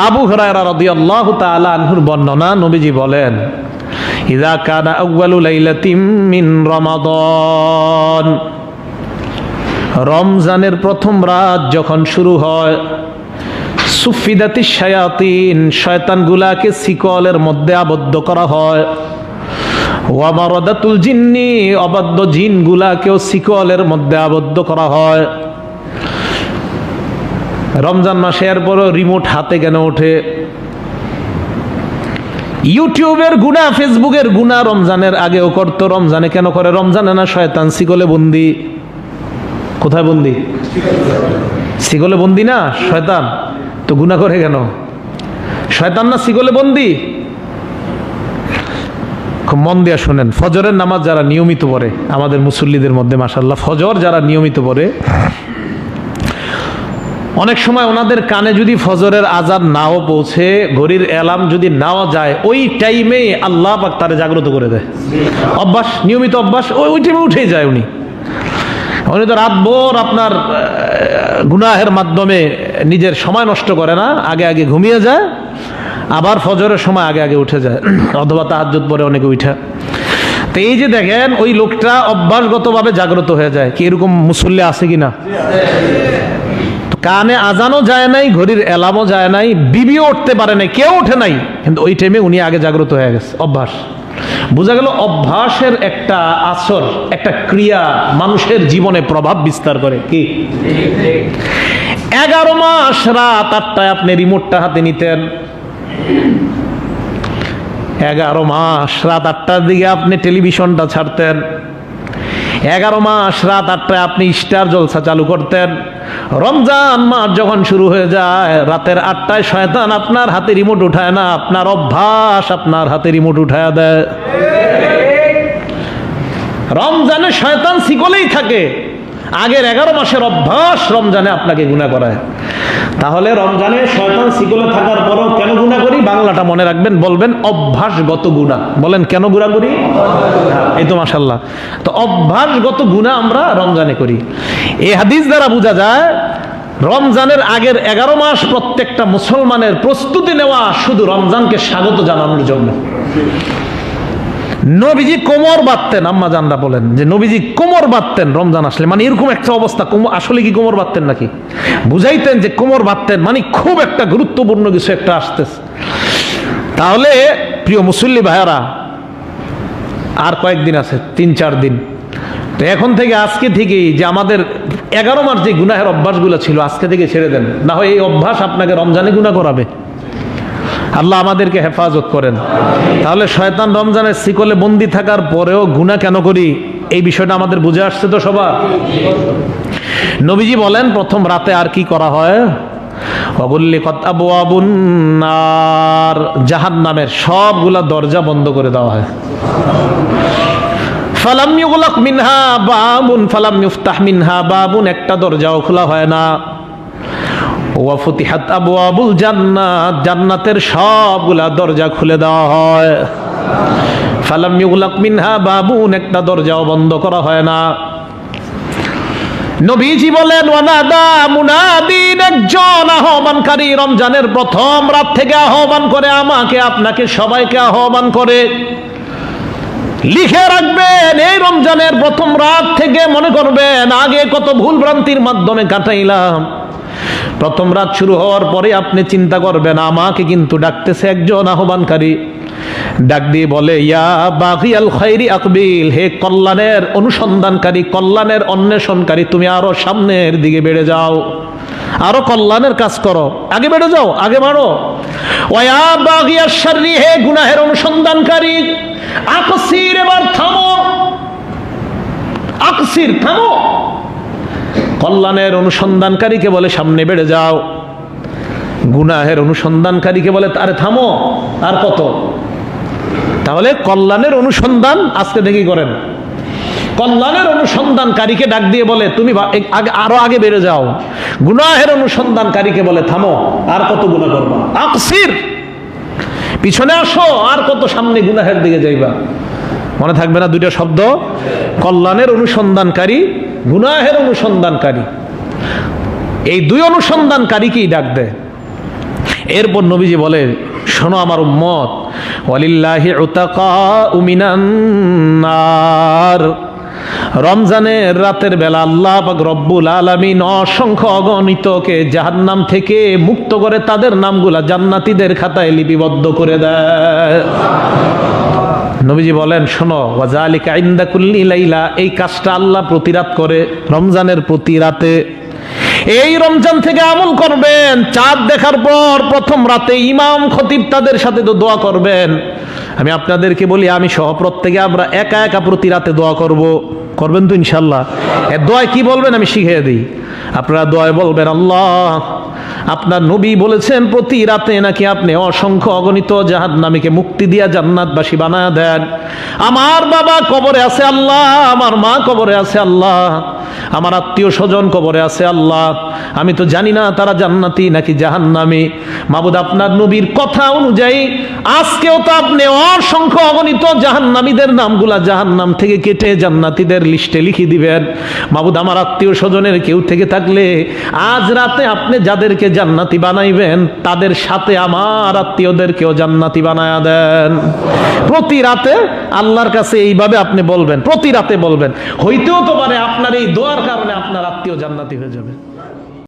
আবু হুরায়রা রাদিয়াল্লাহু তাআলা আনহুর বর্ণনা, নবীজি বলেন, ইযা কানা আউয়ালু লাইলাতিন মিন রমাদান, রমজানের প্রথম রাত যখন শুরু হয়, সুফিদাতিশ শায়াতিন, শয়তানগুলাকে শিকলের মধ্যে আবদ্ধ করা হয়, ওয়া মারাদাতুল জিন্নি, অবাধ্য জিনগুলাকেও শিকলের মধ্যে আবদ্ধ করা হয়। রমজান মাসে এরপরও রিমোট হাতে কেন ওঠে? ইউটিউবের গুনাহ, ফেসবুকের গুনাহ রমজানের আগেও করতো, রমজানে কেন করে? রমজানে না শয়তান শিকলে বন্দি। কোথায় বন্দি? শিকলে বন্দি না শয়তান, তো গুনাহ করে কেন? শয়তান না শিকলে বন্দি? খুব মন দিয়া শোনেন, ফজরের নামাজ যারা নিয়মিত পড়ে আমাদের মুসল্লিদের মধ্যে, মাশাআল্লাহ, ফজর যারা নিয়মিত পড়ে, অনেক সময় ওনাদের কানে যদি ফজরের আজান নাও পৌঁছে, ঘড়ির অ্যালার্ম যদি নাও যায়, ওই টাইমে আল্লাহ পাক তারে জাগ্রত করে দেয়। অভ্যাস, নিয়মিত অভ্যাস, ওই টাইমে উঠেই যায়। উনি তো রাতভর আপনার গুনাহের মাধ্যমে নিজের সময় নষ্ট করে না, আগে আগে ঘুমিয়ে যায়, আবার ফজরের সময় আগে আগে উঠে যায়, অথবা তাহাজ্জুদ পরে অনেকে উঠে। তো এই যে দেখেন, ওই লোকটা অভ্যাসগতভাবে জাগ্রত হয়ে যায়। কি এরকম মুসল্লি আছে কিনা? কানে আজানও যায় নাই, ঘড়ির অ্যালার্মও যায় নাই, বিবিও উঠতে পারে নাই, কেউ ওঠে নাই, কিন্তু ওই টাইমে উনি আগে জাগ্রত হয়ে গেছে। অভ্যাস। বোঝা গেল অভ্যাসের একটা আসর, একটা ক্রিয়া মানুষের জীবনে প্রভাব বিস্তার করে। কি 11 মাস রাত 8টায় আপনি রিমোটটা হাতে নিতেন, 11 মাস রাত 8টার দিকে আপনি টেলিভিশনটা ছাড়তেন, 11 মাস রাত 8টায় আপনি স্টার জলসা চালু করতেন। রমজান মাস যখন শুরু হয়ে যায়, রাতের 8টায় শয়তান আপনার হাতে রিমোট উঠায় না, আপনার অভ্যাস আপনার হাতে রিমোট উঠায় দেয়। রমজানে শয়তান শিকলেই থাকে, আগের 11 মাসের অভ্যাস রমজানে আপনাকে গুনাহ করায়। তাহলে রমজানে শয়তান শিকলে থাকার পরও কেন গুনাহ করি? বাংলাটা মনে রাখবেন, বলবেন অভ্যাসগত গুনাহ। বলেন কেন গুনাহ করি? এই তো মাশাআল্লাহ। তো অভ্যাসগত গুনাহ আমরা রমজানে করি। এই হাদিস দ্বারা বোঝা যায়, রমজানের আগের 11 মাস প্রত্যেকটা মুসলমানের প্রস্তুতি নেওয়া শুধু রমজানকে স্বাগত জানানোর জন্য। নবীজি কোমর বাঁধতেন, আম্মা জানরা বলেন যে নবীজি কোমর বাঁধতেন রমজান আসলে, মানে এরকম একটা অবস্থা। আসলে কি কোমর বাঁধতেন নাকি? বুঝাইতেন যে কোমর বাঁধতেন, মানে খুব একটা গুরুত্বপূর্ণ কিছু একটা আসতেছে। তাহলে প্রিয় মুসল্লি ভাইয়ারা, আর কয়েকদিন আছে, 3-4 দিন। তো এখন থেকে, আজকে থেকেই যে আমাদের 11 মাস যে গুনাহের অভ্যাসগুলো ছিল, আজকে থেকে ছেড়ে দেন, না হয় এই অভ্যাস আপনাকে রমজানে গুনাহ করাবে। আল্লাহ আমাদেরকে হেফাজত করেন। তাহলে শয়তান রমজানের শিকলে বন্দি থাকার পরেও গুনাহ কেন করি, এই বিষয়টা আমাদের বুঝে আসছে তো সবার। নবীজি বলেন, প্রথম রাতে আর কি করা হয়? ওয়াগুল্লিকাত আবওয়াবুন নার, জাহান্নামের সবগুলা দরজা বন্ধ করে দেওয়া হয়। ফালাম ইউগলাক মিনহা বাবুন ফালাম ইফতাহ মিনহা বাবুন, একটা দরজাও খোলা হয় না। ওয়া ফুতিহাত আবওয়াবুল জান্নাত, জান্নাতের সবগুলা দরজা খুলে দেওয়া হয়। ফালাম ইউগলাক মিনহা বাবুন, একটা দরজাও বন্ধ করা হয় না। নবীজি বলেন, ওয়ানাদা মুনাদিন, একজন আহ্বানকারী রমজানের প্রথম রাত থেকে আহ্বান করে, আমাকে আপনাকে সবাইকে আহ্বান করে। লিখে রাখবেন, এই রমজানের প্রথম রাত থেকে মনে করবেন আগে কত ভুল ভ্রান্তির মাধ্যমে কাটাইলাম। প্রথম রাত শুরু হওয়ার পরে আপনি চিন্তা করবেন, আমাকে কিন্তু ডাকতেছে একজন আহ্বানকারী। ডাক দিয়ে বলে, ইয়া বাগিয়াল খাইরি আকবিল, হে কল্যাণের অনুসন্ধানকারী, কল্যাণের অন্বেষণকারী, তুমি আরো সামনের দিকে বেড়ে যাও, আরো কল্যাণের কাজ করো, আগে বেড়ে যাও, আগে বাড়ো। ওয়া বাগিয়াশ শাররি, হে গুনাহের অনুসন্ধানকারী, আকসির, এবার থামো, আকসির, থামো। কল্যাণের অনুসন্ধানকারীকে বলে সামনে বেড়ে যাও, গুনাহের অনুসন্ধানকারীকে বলে আরে থামো, আর কত। তাহলে কল্যাণের অনুসন্ধান আজকে দেখি করেন। কল্যাণের অনুসন্ধানকারীকে ডাক দিয়ে বলে তুমি আরো আগে বেড়ে যাও, গুনাহের অনুসন্ধানকারীকে বলে থামো, আর কত গুনাহ করবা, আকসির, পিছনে আসো, আর কত সামনে গুনাহের দিকে যাইবা। মনে থাকবে না দুইটা শব্দ? কল্যাণের অনুসন্ধানকারী, গুনাহের অনুসন্ধানকারী, এই দুই অনুসন্ধানকারীকেই ডাক দেয়। এরপর নবীজি বলেন, শোনো আমার উম্মত, ওয়ালিল্লাহি উতাকাউ মিনান নার, রমজানের রাতের বেলা আল্লাহ পাক রব্বুল আলামিন অসংখ্য অগণিতকে জাহান্নাম থেকে মুক্ত করে তাদের নামগুলা জান্নাতীদের খাতায় লিপিবদ্ধ করে দেয়। নবীজি বলেন, শোনো, ওয়াজালিকা ইনদা কুল্লি লাইলা, এই কাজটা আল্লাহ প্রতি রাত করে, রমজানের প্রতি রাতে। এই রমজান থেকে আমল করবেন, চাঁদ দেখার পর প্রথম রাতে ইমাম খতিব তাদের সাথে তো দোয়া করবেন। আমি আপনাদেরকে বলি, আমি সহ প্রত্যেকে আমরা একা একা প্রতি রাতে দোয়া করবেন তো ইনশাল্লাহ? এর দোয়ায় কি বলবেন আমি শিখিয়ে দিই। আপনারা দোয়ায় বলবেন, আল্লাহ, আপনার নবী বলেছেন প্রতি রাতে নাকি আপনি অসংখ্য অগণিত জাহান্নামীকে মুক্তি দিয়া জান্নাতবাসী বানায় দেন। আমার বাবা কবরে আছে আল্লাহ, আমার মা কবরে আছে আল্লাহ, আমার আত্মীয় স্বজন কবরে আছে আল্লাহ, আমি তো জানি না তারা জান্নাতি নাকি জাহান্নামী। মাবুদ, আপনার নবীর কথা অনুযায়ী আজকেও তো আপনি অসংখ্য অগণিত জাহান্নামীদের নামগুলা জাহান্নাম থেকে কেটে জান্নাতীদের লিস্টে লিখে দিবেন। মাবুদ, আমার আত্মীয় স্বজনের কেউ থেকে থাকলে আজ রাতে আপনি যাদেরকে জান্নাতি বানাইবেন তাদের সাথে আমার আত্মীয়দেরকেও জান্নাতি বানায়া দেন। প্রতি রাতে আল্লাহর কাছে এইভাবে আপনি বলবেন, প্রতি রাতে বলবেন। হইতেও তো পারে আপনার এই দোয়ার কারণে আপনার আত্মীয় জান্নাতি হয়ে যাবে।